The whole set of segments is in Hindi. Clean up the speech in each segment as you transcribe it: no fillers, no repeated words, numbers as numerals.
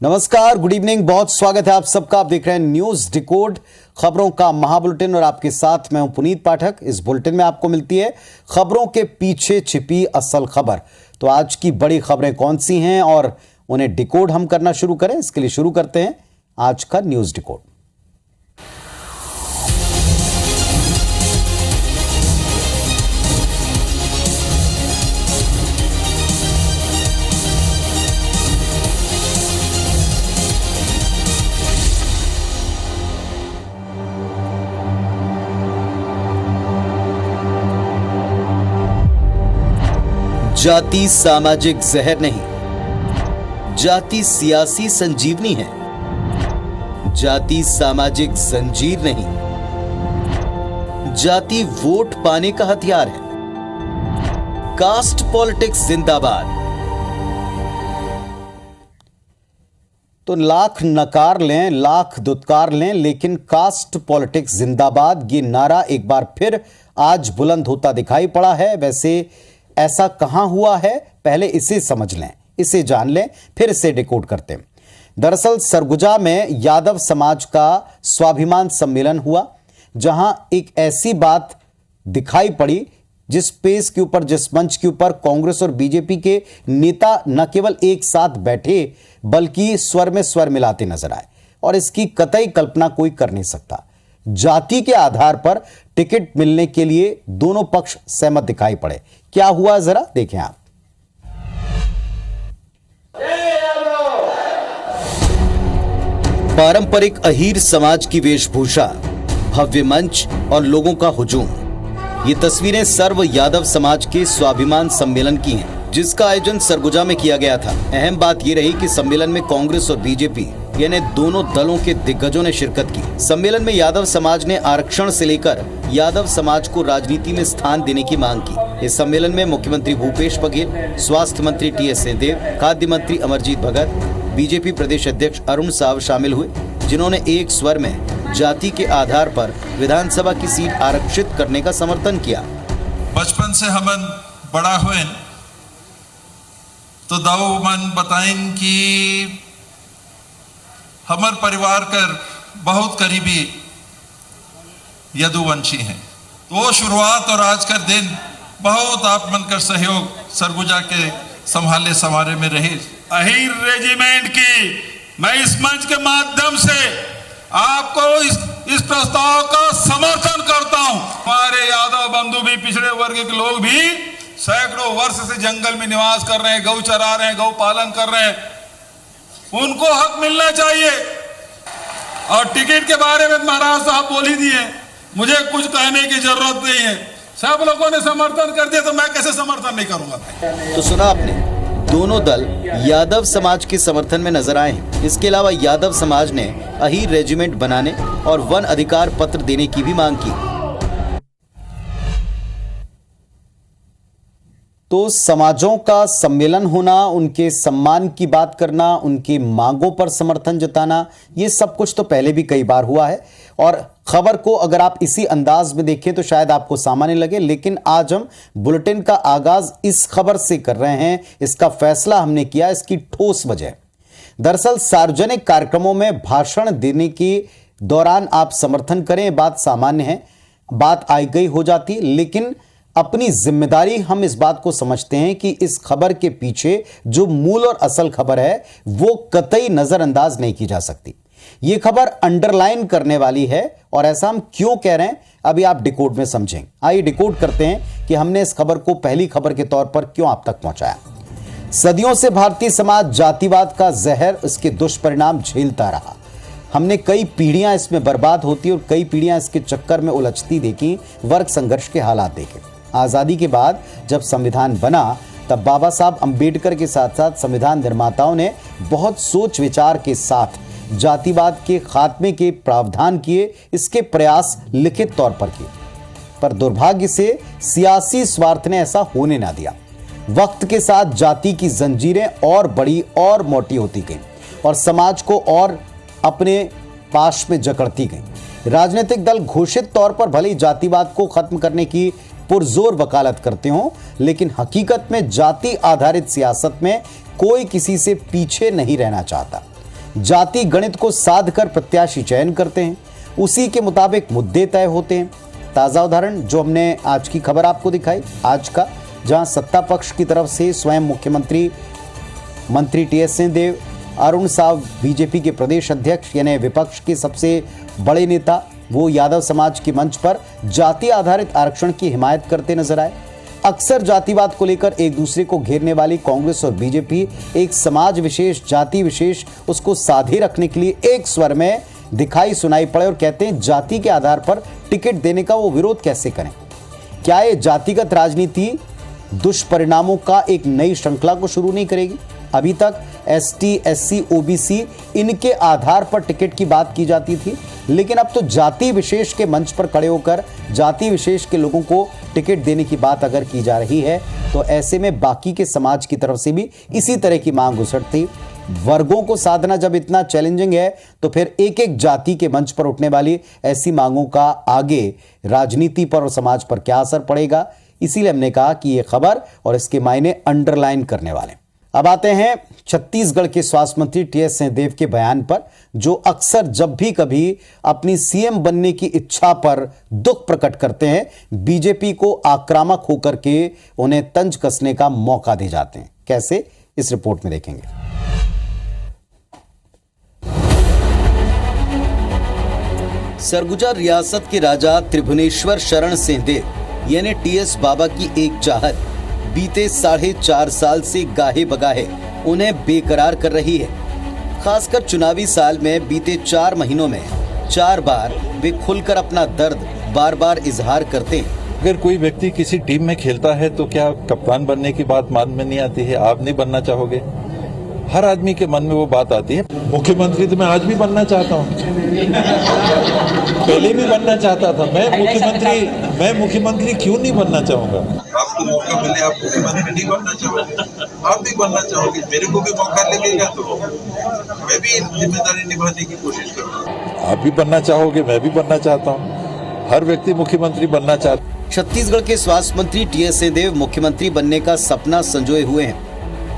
नमस्कार, गुड इवनिंग, बहुत स्वागत है आप सबका। आप देख रहे हैं न्यूज डिकोड, खबरों का महाबुलेटिन, और आपके साथ मैं हूं पुनीत पाठक। इस बुलेटिन में आपको मिलती है खबरों के पीछे छिपी असल खबर। तो आज की बड़ी खबरें कौन सी हैं और उन्हें डिकोड हम करना शुरू करें, इसके लिए शुरू करते हैं आज का न्यूज डिकोड। जाति सामाजिक जहर नहीं, जाति सियासी संजीवनी है। जाति सामाजिक जंजीर नहीं, जाति वोट पाने का हथियार है। कास्ट पॉलिटिक्स जिंदाबाद। तो लाख नकार लें, लाख दुत्कार लें, लेकिन कास्ट पॉलिटिक्स जिंदाबाद ये नारा एक बार फिर आज बुलंद होता दिखाई पड़ा है। वैसे ऐसा कहां हुआ है, पहले इसे समझ लें, इसे जान लें, फिर इसे डिकोड करते हैं। दरअसल सरगुजा में यादव समाज का स्वाभिमान सम्मेलन हुआ, जहां एक ऐसी बात दिखाई पड़ी जिस पेज के ऊपर, जिस मंच के ऊपर कांग्रेस और बीजेपी के नेता न केवल एक साथ बैठे बल्कि स्वर में स्वर मिलाते नजर आए, और इसकी कतई कल्पना कोई कर नहीं सकता। जाति के आधार पर टिकट मिलने के लिए दोनों पक्ष सहमत दिखाई पड़े। क्या हुआ जरा देखें आप। पारंपरिक अहीर समाज की वेशभूषा, भव्य मंच और लोगों का हुजूम, ये तस्वीरें सर्व यादव समाज के स्वाभिमान सम्मेलन की हैं, जिसका आयोजन सरगुजा में किया गया था। अहम बात यह रही कि सम्मेलन में कांग्रेस और बीजेपी यानी दोनों दलों के दिग्गजों ने शिरकत की। सम्मेलन में यादव समाज ने आरक्षण से लेकर यादव समाज को राजनीति में स्थान देने की मांग की। इस सम्मेलन में मुख्यमंत्री भूपेश बघेल, स्वास्थ्य मंत्री टी.एस. सिंहदेव, खाद्य मंत्री अमरजीत भगत, बीजेपी प्रदेश अध्यक्ष अरुण साव शामिल हुए, जिन्होंने एक स्वर में जाति के आधार पर विधानसभा की सीट आरक्षित करने का समर्थन किया। बचपन से हमन बड़ा हुए तो दाऊ मन बताइन कि हमार परिवार कर बहुत करीबी यदुवंशी हैं। तो वो शुरुआत और आज का दिन बहुत आप मन कर सहयोग सरगुजा के संभाले संवारे में रहे। अहीर रेजिमेंट की मैं इस मंच के माध्यम से आपको इस प्रस्ताव का समर्थन करता हूं। हमारे यादव बंधु भी, पिछड़े वर्ग के लोग भी सैकड़ों वर्ष से जंगल में निवास कर रहे हैं, गौ चरा रहे हैं, गौ पालन कर रहे हैं, उनको हक मिलना चाहिए। और टिकट के बारे में महाराज साहब बोल ही दिए, मुझे कुछ कहने की जरूरत नहीं है। सब लोगों ने समर्थन कर दिया तो मैं कैसे समर्थन नहीं करूंगा। तो सुना आपने, दोनों दल यादव समाज के समर्थन में नजर आए हैं। इसके अलावा यादव समाज ने अहीर रेजिमेंट बनाने और वन अधिकार पत्र देने की भी मांग की। तो समाजों का सम्मेलन होना, उनके सम्मान की बात करना, उनकी मांगों पर समर्थन जताना, ये सब कुछ तो पहले भी कई बार हुआ है। और खबर को अगर आप इसी अंदाज में देखें तो शायद आपको सामान्य लगे, लेकिन आज हम बुलेटिन का आगाज इस खबर से कर रहे हैं। इसका फैसला हमने किया इसकी ठोस वजह। दरअसल सार्वजनिक कार्यक्रमों में भाषण देने के दौरान आप समर्थन करें, बात सामान्य है, बात आई गई हो जाती, लेकिन अपनी जिम्मेदारी हम इस बात को समझते हैं कि इस खबर के पीछे जो मूल और असल खबर है वो कतई नजरअंदाज नहीं की जा सकती। ये खबर अंडरलाइन करने वाली है, और ऐसा हम क्यों कह रहे हैं अभी आप डिकोड में समझेंगे। आइए डिकोड करते हैं कि हमने इस खबर को पहली खबर के तौर पर क्यों आप तक पहुंचाया। सदियों से भारतीय समाज जातिवाद का जहर, उसके दुष्परिणाम झेलता रहा। हमने कई पीढ़ियां इसमें बर्बाद होती और कई पीढ़ियां इसके चक्कर में उलझती देखी, वर्ग संघर्ष के हालात देखे। आज़ादी के बाद जब संविधान बना तब बाबा साहब अंबेडकर के साथ साथ संविधान निर्माताओं ने बहुत सोच विचार के साथ जातिवाद के खात्मे के प्रावधान किए, इसके प्रयास लिखित तौर पर किए, पर दुर्भाग्य से सियासी स्वार्थ ने ऐसा होने ना दिया। वक्त के साथ जाति की जंजीरें और बड़ी और मोटी होती गईं और समाज को और अपने पाश में जकड़ती गईं। राजनीतिक दल घोषित तौर पर भले ही जातिवाद को खत्म करने की पुरजोर वकालत करते हों, लेकिन हकीकत में जाति आधारित सियासत में कोई किसी से पीछे नहीं रहना चाहता। जाति गणित को साध कर प्रत्याशी चयन करते हैं, उसी के मुताबिक मुद्दे तय होते हैं। ताज़ा उदाहरण जो हमने आज की खबर आपको दिखाई, आज का, जहां सत्ता पक्ष की तरफ से स्वयं मुख्यमंत्री मंत्री टीएस सिंहदेव, अरुण साव बीजेपी के प्रदेश अध्यक्ष यानी विपक्ष के सबसे बड़े नेता, वो यादव समाज के मंच पर जाति आधारित आरक्षण की हिमायत करते नजर आए। अक्सर जातिवाद को लेकर एक दूसरे को घेरने वाली कांग्रेस और बीजेपी एक समाज विशेष, जाति विशेष, उसको साधे रखने के लिए एक स्वर में दिखाई सुनाई पड़े और कहते हैं जाति के आधार पर टिकट देने का वो विरोध कैसे करें। क्या ये जातिगत राजनीति दुष्परिणामों का एक नई श्रृंखला को शुरू नहीं करेगी? अभी तक एसटी, एससी, ओबीसी इनके आधार पर टिकट की बात की जाती थी, लेकिन अब तो जाति विशेष के मंच पर खड़े होकर जाति विशेष के लोगों को टिकट देने की बात अगर की जा रही है, तो ऐसे में बाकी के समाज की तरफ से भी इसी तरह की मांग उछड़ती। वर्गों को साधना जब इतना चैलेंजिंग है, तो फिर एक एक जाति के मंच पर उठने वाली ऐसी मांगों का आगे राजनीति पर और समाज पर क्या असर पड़ेगा, इसीलिए हमने कहा कि ये खबर और इसके मायने अंडरलाइन करने वाले। अब आते हैं छत्तीसगढ़ के स्वास्थ्य मंत्री टीएस सिंहदेव के बयान पर, जो अक्सर जब भी कभी अपनी सीएम बनने की इच्छा पर दुख प्रकट करते हैं, बीजेपी को आक्रामक होकर के उन्हें तंज कसने का मौका दे जाते हैं। कैसे, इस रिपोर्ट में देखेंगे। सरगुजा रियासत के राजा त्रिभुवनेश्वर शरण सिंहदेव यानी टीएस बाबा की एक चाहत बीते 4.5 साल से गाहे बगाहे उन्हें बेकरार कर रही है। खासकर चुनावी साल में बीते 4 महीनों में 4 बार वे खुलकर अपना दर्द बार बार इजहार करते हैं। अगर कोई व्यक्ति किसी टीम में खेलता है तो क्या कप्तान बनने की बात मन में नहीं आती है? आप नहीं बनना चाहोगे? हर आदमी के मन में वो बात आती है। मुख्यमंत्री तो मैं आज भी बनना चाहता हूँ, पहले भी बनना चाहता था। मैं मुख्यमंत्री क्यों नहीं बनना चाहूंगा? आपको मौका मिले, आप मुख्यमंत्री नहीं बनना चाहोगे? आप भी बनना चाहोगे। मेरे को भी मौका लगेगा तो मैं भी जिम्मेदारी निभाने की कोशिश करूँगा। आप भी बनना चाहोगे, मैं भी बनना चाहता हूँ। हर व्यक्ति मुख्यमंत्री बनना चाहता है। छत्तीसगढ़ के स्वास्थ्य मंत्री टीएस सिंहदेव मुख्यमंत्री बनने का सपना संजोए हुए हैं।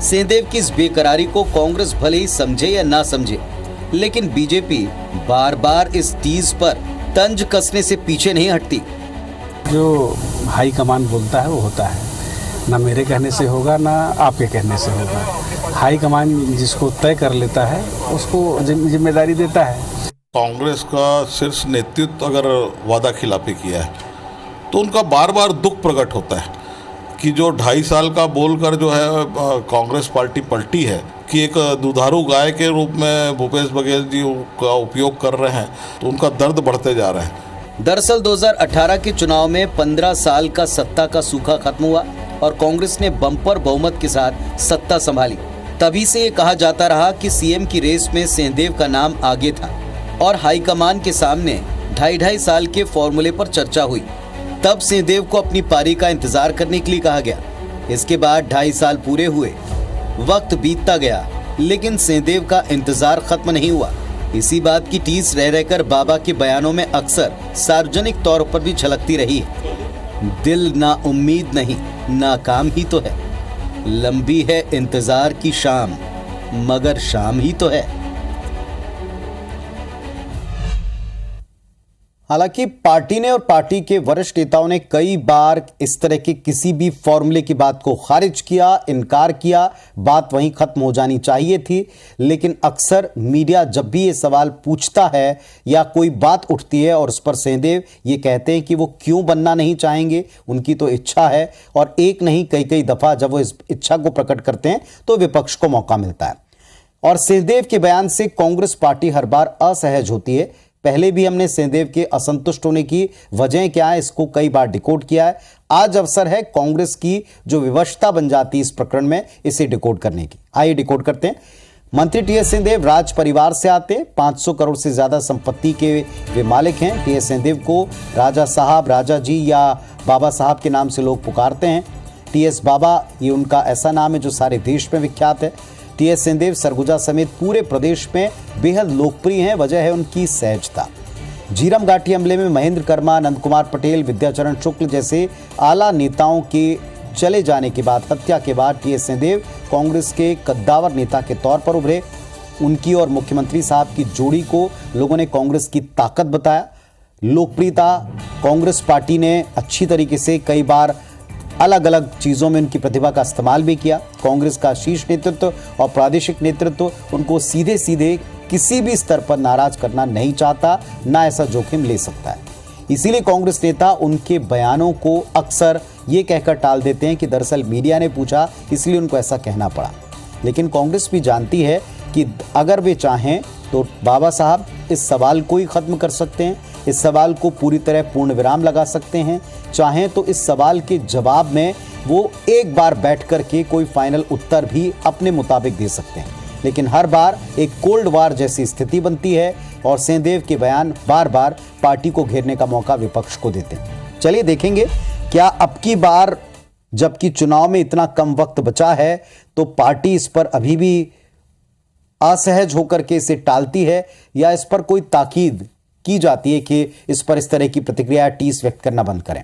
सिंहदेव की इस बेकरारी को कांग्रेस भले ही समझे या ना समझे, लेकिन बीजेपी बार बार इस टीज पर तंज कसने से पीछे नहीं हटती। जो हाई कमान बोलता है वो होता है, ना मेरे कहने से होगा ना आपके कहने से होगा। हाई कमान जिसको तय कर लेता है उसको जिम्मेदारी देता है। कांग्रेस का शीर्ष नेतृत्व अगर वादा खिलाफी किया है तो उनका बार बार दुख प्रकट होता है कि जो 2.5 साल का बोलकर जो है कांग्रेस पार्टी पलटी है कि एक दुधारू गाय के रूप में भूपेश बघेल जी का उपयोग कर रहे हैं, तो उनका दर्द बढ़ते जा रहा है। दरअसल 2018 के चुनाव में 15 साल का सत्ता का सूखा खत्म हुआ और कांग्रेस ने बम्पर बहुमत के साथ सत्ता संभाली। तभी से ये कहा जाता रहा कि सीएम की रेस में सिंहदेव का नाम आगे था और हाईकमान के सामने 2.5 साल के फॉर्मूले पर चर्चा हुई। तब सिंहदेव को अपनी पारी का इंतजार करने के लिए कहा गया। इसके बाद 2.5 साल पूरे हुए, वक्त बीतता गया, लेकिन सिंहदेव का इंतजार खत्म नहीं हुआ। इसी बात की टीस रह रहकर बाबा के बयानों में अक्सर सार्वजनिक तौर पर भी झलकती रही है। दिल ना उम्मीद नहीं, नाकाम ही तो है। लंबी है इंतजार की शाम, मगर शाम ही तो है। हालांकि पार्टी ने और पार्टी के वरिष्ठ नेताओं ने कई बार इस तरह के किसी भी फॉर्मूले की बात को खारिज किया, इनकार किया, बात वहीं खत्म हो जानी चाहिए थी। लेकिन अक्सर मीडिया जब भी ये सवाल पूछता है या कोई बात उठती है और उस पर सिंहदेव ये कहते हैं कि वो क्यों बनना नहीं चाहेंगे, उनकी तो इच्छा है, और एक नहीं कई दफा जब वो इस इच्छा को प्रकट करते हैं तो विपक्ष को मौका मिलता है। और सिंहदेव के बयान से कांग्रेस पार्टी हर बार असहज होती है। पहले भी हमने सिंहदेव के असंतुष्ट होने की वजह क्या है इसको कई बार डिकोड किया है। आज अवसर है कांग्रेस की जो विवशता बन जाती है इस प्रकरण में, इसे डिकोड करने की। आइए डिकोड करते हैं। मंत्री टीएस सिंहदेव राज परिवार से आते हैं। 500 करोड़ से ज्यादा संपत्ति के वे मालिक हैं। टीएस सिंहदेव को राजा साहब, राजा जी या बाबा साहब के नाम से लोग पुकारते हैं। टीएस बाबा ये उनका ऐसा नाम है जो सारे देश में विख्यात है। टीएस सिंहदेव सरगुजा समेत पूरे प्रदेश में बेहद लोकप्रिय हैं। वजह है उनकी सहजता। झीरम घाटी हमले में महेंद्र कर्मा, नंद कुमार पटेल, विद्याचरण शुक्ल जैसे आला नेताओं के चले जाने के बाद, हत्या के बाद टीएस सिंहदेव कांग्रेस के कद्दावर नेता के तौर पर उभरे। उनकी और मुख्यमंत्री साहब की जोड़ी को लोगों ने कांग्रेस की ताकत बताया। लोकप्रियता कांग्रेस पार्टी ने अच्छी तरीके से कई बार अलग अलग चीज़ों में उनकी प्रतिभा का इस्तेमाल भी किया। कांग्रेस का शीर्ष नेतृत्व और प्रादेशिक नेतृत्व उनको सीधे सीधे किसी भी स्तर पर नाराज करना नहीं चाहता, ना ऐसा जोखिम ले सकता है। इसीलिए कांग्रेस नेता उनके बयानों को अक्सर ये कहकर टाल देते हैं कि दरअसल मीडिया ने पूछा इसलिए उनको ऐसा कहना पड़ा। लेकिन कांग्रेस भी जानती है कि अगर वे चाहें तो बाबा साहब इस सवाल को ही खत्म कर सकते हैं, इस सवाल को पूरी तरह पूर्ण विराम लगा सकते हैं। चाहें तो इस सवाल के जवाब में वो एक बार बैठ कर के कोई फाइनल उत्तर भी अपने मुताबिक दे सकते हैं, लेकिन हर बार एक कोल्ड वार जैसी स्थिति बनती है और सिंहदेव के बयान बार बार पार्टी को घेरने का मौका विपक्ष को देते हैं। चलिए देखेंगे क्या अब की बार जबकि चुनाव में इतना कम वक्त बचा है तो पार्टी इस पर अभी भी असहज होकर के इसे टालती है या इस पर कोई ताकीद की जाती है कि इस पर इस तरह की प्रतिक्रिया टीस व्यक्त करना बंद करें।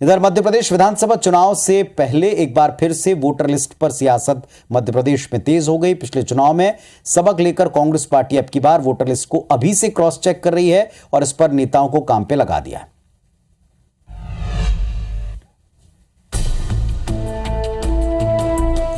इधर मध्य प्रदेश विधानसभा चुनाव से पहले एक बार फिर से वोटर लिस्ट पर सियासत मध्य प्रदेश में तेज हो गई। पिछले चुनाव में सबक लेकर कांग्रेस पार्टी अब की बार वोटर लिस्ट को अभी से क्रॉस चेक कर रही है और इस पर नेताओं को काम पे लगा दिया है।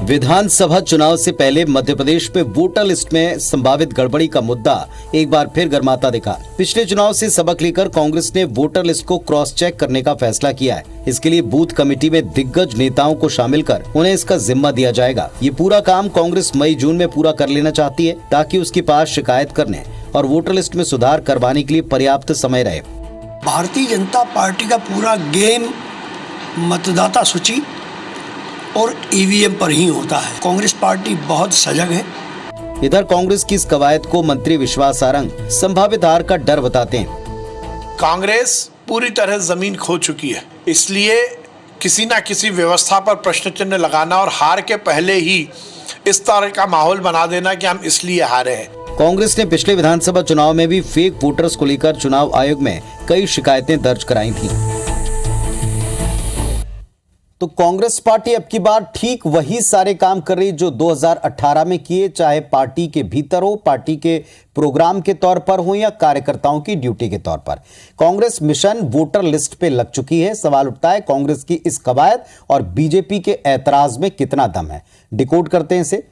विधानसभा चुनाव से पहले मध्य प्रदेश में वोटर लिस्ट में संभावित गड़बड़ी का मुद्दा एक बार फिर गर्माता दिखा। पिछले चुनाव से सबक लेकर कांग्रेस ने वोटर लिस्ट को क्रॉस चेक करने का फैसला किया है। इसके लिए बूथ कमेटी में दिग्गज नेताओं को शामिल कर उन्हें इसका जिम्मा दिया जाएगा। ये पूरा काम कांग्रेस मई जून में पूरा कर लेना चाहती है ताकि उसके पास शिकायत करने और वोटर लिस्ट में सुधार करवाने के लिए पर्याप्त समय रहे। भारतीय जनता पार्टी का पूरा गेम मतदाता सूची और ईवीएम पर ही होता है। कांग्रेस पार्टी बहुत सजग है। इधर कांग्रेस की इस कवायद को मंत्री विश्वास सारंग संभावित हार का डर बताते हैं। कांग्रेस पूरी तरह जमीन खो चुकी है, इसलिए किसी ना किसी व्यवस्था पर प्रश्न चिन्ह लगाना और हार के पहले ही इस तरह का माहौल बना देना कि हम इसलिए हारे हैं। कांग्रेस ने पिछले विधानसभा चुनाव में भी फेक वोटर्स को लेकर चुनाव आयोग में कई शिकायतें दर्ज कराई थी। तो कांग्रेस पार्टी अब की बार ठीक वही सारे काम कर रही जो 2018 में किए, चाहे पार्टी के भीतर हो, पार्टी के प्रोग्राम के तौर पर हो या कार्यकर्ताओं की ड्यूटी के तौर पर। कांग्रेस मिशन वोटर लिस्ट पे लग चुकी है। सवाल उठता है कांग्रेस की इस कवायद और बीजेपी के ऐतराज में कितना दम है। डिकोड करते हैं इसे।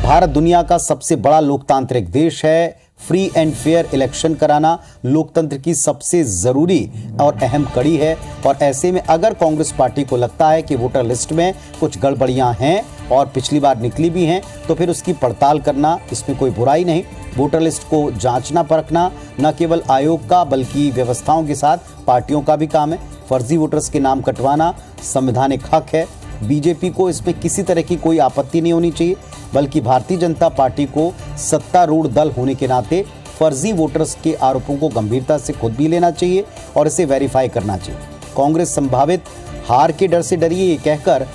भारत दुनिया का सबसे बड़ा लोकतांत्रिक देश है। फ्री एंड फेयर इलेक्शन कराना लोकतंत्र की सबसे जरूरी और अहम कड़ी है और ऐसे में अगर कांग्रेस पार्टी को लगता है कि वोटर लिस्ट में कुछ गड़बड़ियां हैं और पिछली बार निकली भी हैं तो फिर उसकी पड़ताल करना, इसमें कोई बुराई नहीं। वोटर लिस्ट को जांचना परखना न केवल आयोग का बल्कि व्यवस्थाओं के साथ पार्टियों का भी काम है। फर्जी वोटर्स के नाम कटवाना संवैधानिक हक है। बीजेपी को इसमें किसी तरह की कोई आपत्ति नहीं होनी चाहिए, बल्कि भारतीय जनता पार्टी को सत्तारूढ़ दल होने के नाते फर्जी वोटर्स के आरोपों को गंभीरता से खुद भी लेना चाहिए और इसे वेरीफाई करना चाहिए। कांग्रेस संभावित हार के डर से डरी है, ये कहकर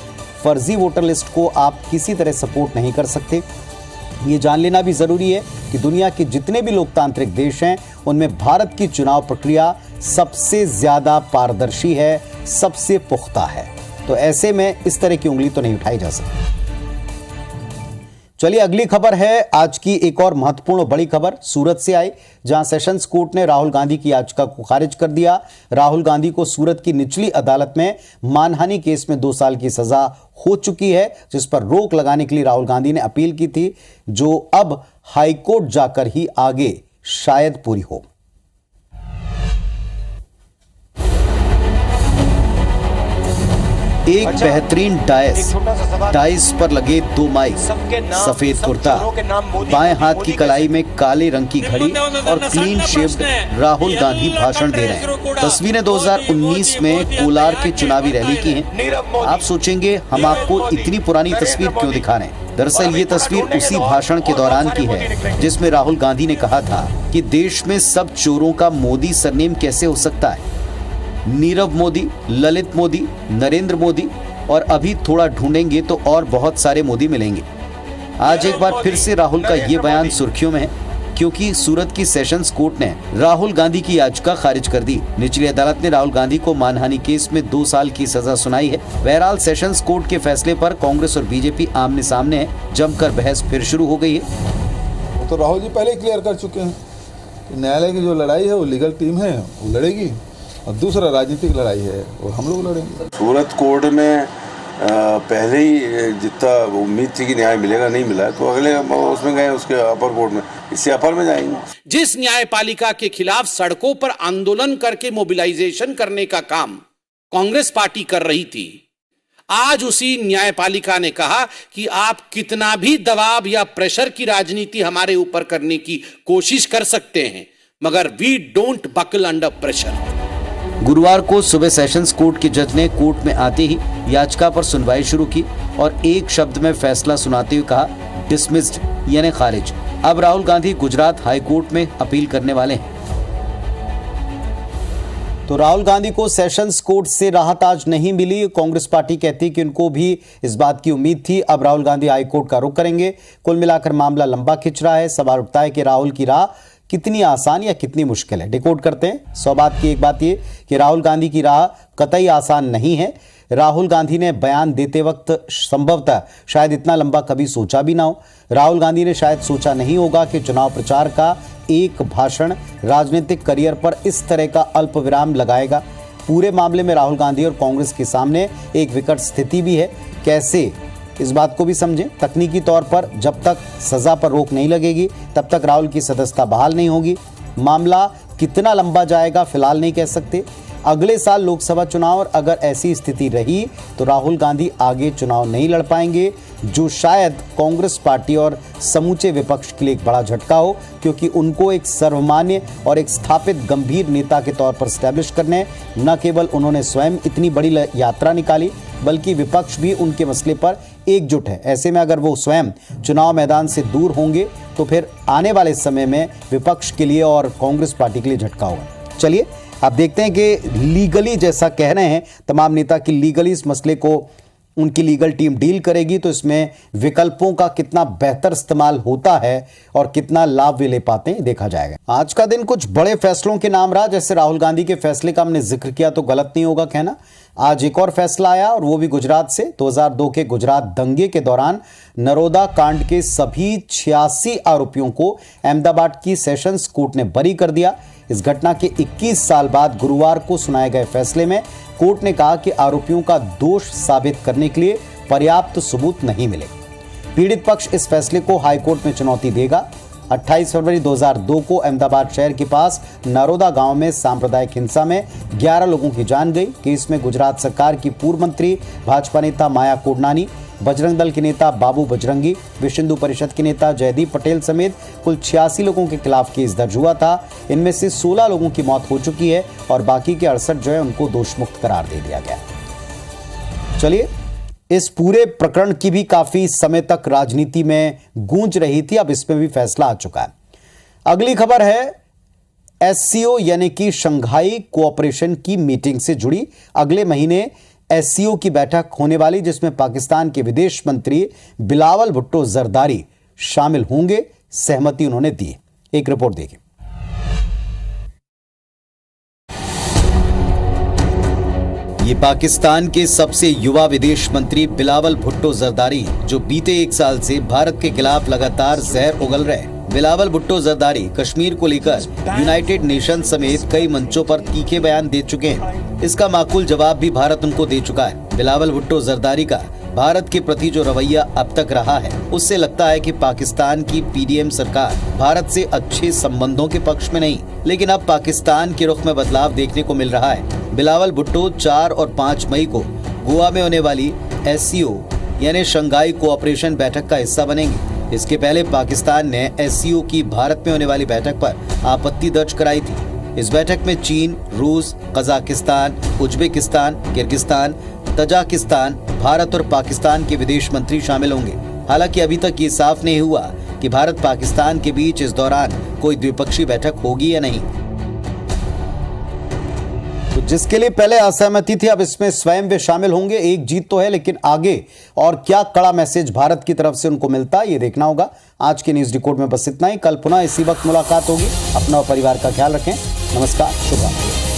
फर्जी वोटर लिस्ट को आप किसी तरह सपोर्ट नहीं कर सकते। ये जान लेना भी जरूरी है कि दुनिया के जितने भी लोकतांत्रिक देश हैं उनमें भारत की चुनाव प्रक्रिया सबसे ज्यादा पारदर्शी है, सबसे पुख्ता है। तो ऐसे में इस तरह की उंगली तो नहीं उठाई जा सकती। चलिए अगली खबर है आज की एक और महत्वपूर्ण बड़ी खबर सूरत से आई, जहां सेशंस कोर्ट ने राहुल गांधी की याचिका को खारिज कर दिया। राहुल गांधी को सूरत की निचली अदालत में मानहानि केस में 2 साल की सजा हो चुकी है, जिस पर रोक लगाने के लिए राहुल गांधी ने अपील की थी, जो अब हाईकोर्ट जाकर ही आगे शायद पूरी हो। एक बेहतरीन डाइस पर लगे 2 माइक, सफेद कुर्ता, बाएं हाथ की कलाई में काले रंग की घड़ी और क्लीन शेव्ड राहुल गांधी भाषण दे रहे हैं। तस्वीरें 2019 में कोलार की चुनावी रैली की हैं। आप सोचेंगे हम आपको इतनी पुरानी तस्वीर क्यों दिखा रहे हैं। दरअसल ये तस्वीर उसी भाषण के दौरान की है जिसमें राहुल गांधी ने कहा था कि देश में सब चोरों का मोदी सरनेम कैसे हो सकता है। नीरव मोदी, ललित मोदी, नरेंद्र मोदी और अभी थोड़ा ढूंढेंगे तो और बहुत सारे मोदी मिलेंगे। आज एक बार फिर से राहुल का ये बयान सुर्खियों में है क्योंकि सूरत की सेशंस कोर्ट ने राहुल गांधी की याचिका खारिज कर दी। निचली अदालत ने राहुल गांधी को मानहानि केस में 2 साल की सजा सुनाई है। बहरहाल सेशंस कोर्ट के फैसले पर कांग्रेस और बीजेपी आमने सामने है। जमकर बहस फिर शुरू हो गई है। तो राहुल जी पहले ही क्लियर कर चुके हैं कि न्यायालय की जो लड़ाई है वो लीगल टीम है वो लड़ेगी, और दूसरा राजनीतिक लड़ाई है और हम लोग लड़ेंगे। सूरत कोर्ट में पहले ही जितना उम्मीद थी कि न्याय मिलेगा नहीं मिला, तो अगले उसमें गए उसके अपर कोर्ट में, इससे अपर में जाएंगे। जिस न्यायपालिका के खिलाफ सड़कों पर आंदोलन करके मोबिलाइजेशन करने का काम कांग्रेस पार्टी कर रही थी, आज उसी न्यायपालिका ने कहा कि आप कितना भी दबाव या प्रेशर की राजनीति हमारे ऊपर करने की कोशिश कर सकते हैं, मगर we don't buckle under pressure. गुरुवार को सुबह सेशंस कोर्ट के जज ने कोर्ट में आते ही याचिका पर सुनवाई शुरू की और एक शब्द में फैसला सुनाते हुए कहा, डिसमिस्ड यानी खारिज। अब राहुल गांधी गुजरात हाई कोर्ट में अपील करने वाले हैं। तो राहुल गांधी को सेशंस कोर्ट से राहत आज नहीं मिली। कांग्रेस पार्टी कहती है कि उनको भी इस बात की उम्मीद थी। अब राहुल गांधी हाई कोर्ट का रुख करेंगे। कुल मिलाकर मामला लंबा खिंच रहा है। सवाल उठता है कि राहुल की राह कितनी आसान या कितनी मुश्किल है। डिकोड करते हैं। 100 बात की एक बात ये कि राहुल गांधी की राह कतई आसान नहीं है। राहुल गांधी ने बयान देते वक्त संभवतः शायद इतना लंबा कभी सोचा भी ना हो। राहुल गांधी ने शायद सोचा नहीं होगा कि चुनाव प्रचार का एक भाषण राजनीतिक करियर पर इस तरह का अल्प विराम लगाएगा। पूरे मामले में राहुल गांधी और कांग्रेस के सामने एक विकट स्थिति भी है। कैसे, इस बात को भी समझें। तकनीकी तौर पर जब तक सजा पर रोक नहीं लगेगी तब तक राहुल की सदस्यता बहाल नहीं होगी। मामला कितना लंबा जाएगा फिलहाल नहीं कह सकते। अगले साल लोकसभा चुनाव और अगर ऐसी स्थिति रही तो राहुल गांधी आगे चुनाव नहीं लड़ पाएंगे, जो शायद कांग्रेस पार्टी और समूचे विपक्ष के लिए एक बड़ा झटका हो, क्योंकि उनको एक सर्वमान्य और एक स्थापित गंभीर नेता के तौर पर स्टैब्लिश करने न केवल उन्होंने स्वयं इतनी बड़ी यात्रा निकाली बल्कि विपक्ष भी उनके मसले पर एकजुट है। ऐसे में अगर वो स्वयं चुनाव मैदान से दूर होंगे तो फिर आने वाले समय में विपक्ष के लिए और कांग्रेस पार्टी के लिए झटका होगा। चलिए आप देखते हैं कि लीगली जैसा कह रहे हैं तमाम नेता की लीगली इस मसले को उनकी लीगल टीम डील करेगी, तो इसमें विकल्पों का कितना बेहतर इस्तेमाल होता है और कितना लाभ वे ले पाते हैं देखा जाएगा। आज का दिन कुछ बड़े फैसलों के नाम रहा। जैसे राहुल गांधी के फैसले का हमने जिक्र किया तो गलत नहीं होगा कहना। आज एक और फैसला आया और वो भी गुजरात से। 2002 के गुजरात दंगे के दौरान नरोदा कांड के सभी 86 आरोपियों को अहमदाबाद की सेशंस कोर्ट ने बरी कर दिया। इस घटना के 21 साल बाद गुरुवार को सुनाए गए फैसले में कोर्ट ने कहा कि आरोपियों का दोष साबित करने के लिए पर्याप्त सबूत नहीं मिले। पीड़ित पक्ष इस फैसले को हाई कोर्ट में चुनौती देगा। 28 फरवरी 2002 को अहमदाबाद शहर के पास नरोदा गांव में सांप्रदायिक हिंसा में 11 लोगों की जान गई। केस में गुजरात सरकार की पूर्व मंत्री भाजपा नेता माया कोडनानी, बजरंग दल के नेता बाबू बजरंगी, विश्व हिंदू परिषद के नेता जयदीप पटेल समेत कुल 86 लोगों के खिलाफ केस दर्ज हुआ था। इनमें से 16 लोगों की मौत हो चुकी है और बाकी के 68 जो है उनको दोषमुक्त करार दे दिया गया। चलिए, इस पूरे प्रकरण की भी काफी समय तक राजनीति में गूंज रही थी, अब इसमें भी फैसला आ चुका है। अगली खबर है एससीओ यानी कि शंघाई कोऑपरेशन की मीटिंग से जुड़ी। अगले महीने एससीओ की बैठक होने वाली, जिसमें पाकिस्तान के विदेश मंत्री बिलावल भुट्टो जरदारी शामिल होंगे। सहमति उन्होंने दी। एक रिपोर्ट देखिए। ये पाकिस्तान के सबसे युवा विदेश मंत्री बिलावल भुट्टो जरदारी, जो बीते एक साल से भारत के खिलाफ लगातार जहर उगल रहे। बिलावल भुट्टो जरदारी कश्मीर को लेकर यूनाइटेड नेशन समेत कई मंचों पर तीखे बयान दे चुके हैं। इसका माकूल जवाब भी भारत उनको दे चुका है। बिलावल भुट्टो जरदारी का भारत के प्रति जो रवैया अब तक रहा है, उससे लगता है कि पाकिस्तान की पीडीएम सरकार भारत से अच्छे संबंधों के पक्ष में नहीं, लेकिन अब पाकिस्तान के रुख में बदलाव देखने को मिल रहा है। बिलावल भुट्टो 4 और 5 मई को गोवा में होने वाली एससीओ यानी शंघाई कोऑपरेशन बैठक का हिस्सा बनेंगे। इसके पहले पाकिस्तान ने एससीओ की भारत में होने वाली बैठक पर आपत्ति दर्ज कराई थी। इस बैठक में चीन, रूस, Kazakhstan, Uzbekistan, Kyrgyzstan, Tajikistan, Bharat और पाकिस्तान के विदेश मंत्री शामिल होंगे। हालांकि अभी तक ये साफ नहीं हुआ कि भारत पाकिस्तान के बीच इस दौरान कोई द्विपक्षीय बैठक होगी या नहीं। तो जिसके लिए पहले असहमति थी, अब इसमें स्वयं वे शामिल होंगे। एक जीत तो है, लेकिन आगे और क्या कड़ा मैसेज भारत की तरफ से उनको मिलता है ये देखना होगा। आज के न्यूज डिकोड में बस इतना ही। कल पुनः इसी वक्त मुलाकात होगी। अपना और परिवार का ख्याल रखें। नमस्कार, शुभ रात्रि।